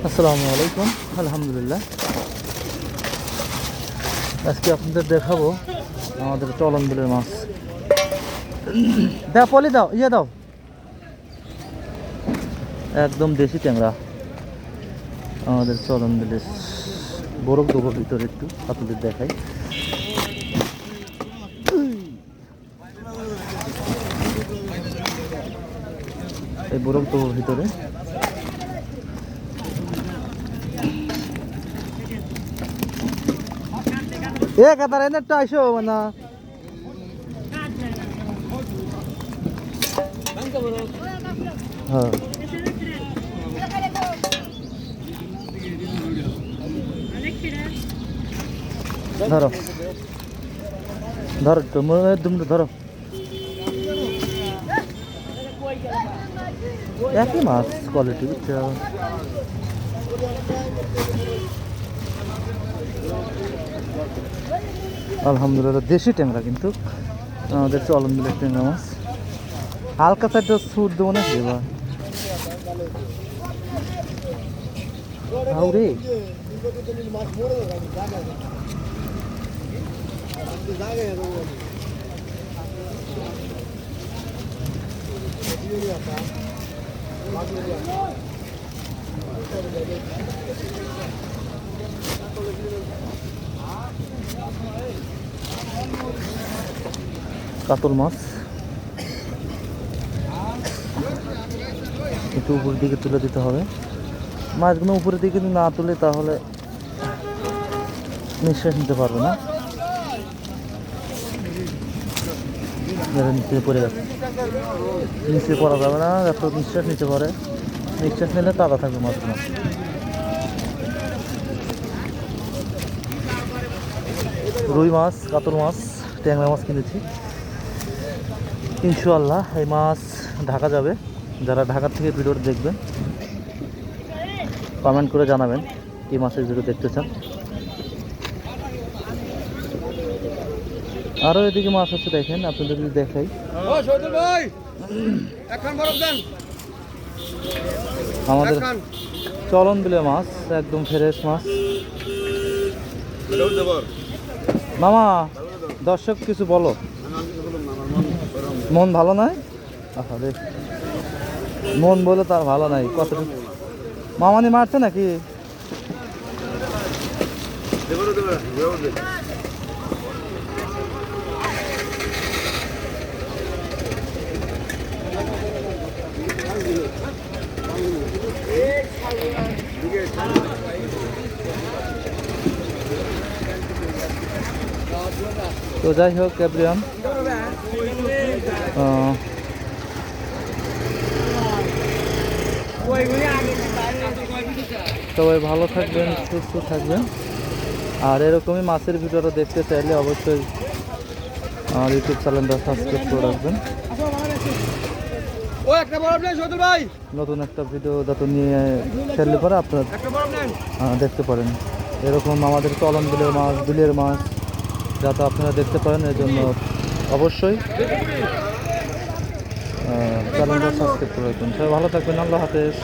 আসসালামু আলাইকুম। আলহামদুলিল্লাহ, আজকে আপনাদের দেখাবো আমাদের চলন বিলের মাছ। দাও পলি দাও, দাও, একদম দেশি ট্যাংরা আমাদের চলন বিলের। বরফ দেবো ভিতরে, একটু আপনাদের দেখাই। এই বরফ দেবো ভিতরে। কাতার এনে একটু আইসো মানে হ্যাঁ ধরো ধরো তুমি ধরো। একই মাছ কোয়ালিটি। আলহামদুলিল্লাহ দেশি ট্যাংরা, কিন্তু আমাদের চলন বিলের ট্যাংরা মাছ। হালকা চারটা সুর দেবো না এবার। রে কাতল মাছ একটু উপরের দিকে তুলে দিতে হবে। মাছগুলো উপরের দিকে না তুলে তাহলে নিঃশ্বাস নিতে পারবে না। নিচে পড়ে গেছে, নিচে পড়া যাবে না, এত নিঃশ্বাস নিতে পারে। নিঃশ্বাস নিলে তাজা থাকবে মাছগুলো। রুই মাছ, কাতল মাছ, ট্যাংরা মাছ কিনেছি। ইনশাআল্লাহ এই মাছ ঢাকা যাবে। যারা ঢাকার থেকে ভিডিওটা দেখবেন কমেন্ট করে জানাবেন কি মাছের ভিডিও দেখতে চান। আরও এদিকে মাছ হচ্ছে, দেখেন আপনাদের যদি দেখাই। আমাদের চলন বিলে মাছ, একদম ফ্রেশ মাছ। মামা দর্শক কিছু বলো। মন ভালো নাই? মন বলে তার ভালো নাই। কতটুকু মামানি মারছে নাকি? তো যাই হোক এভরিওয়ান, সবাই ভালো থাকবেন, সুস্থ থাকবেন। আর এরকমই মাছের ভিডিওটা দেখতে চাইলে অবশ্যই আমার ইউটিউব চ্যানেলটা সাবস্ক্রাইব করে রাখবেন। নতুন একটা ভিডিও যাতে নিয়ে ছাড়লে পরে আপনার দেখতে পারেন। এরকম আমাদের চলন বিলের মাছ, বিলের মাছ যাতে আপনারা দেখতে পারেন, এর জন্য অবশ্যই চ্যানেলটা সাবস্ক্রাইব করে রাখবেন। সবাই ভালো থাকবেন। আল্লাহ হাফেজ।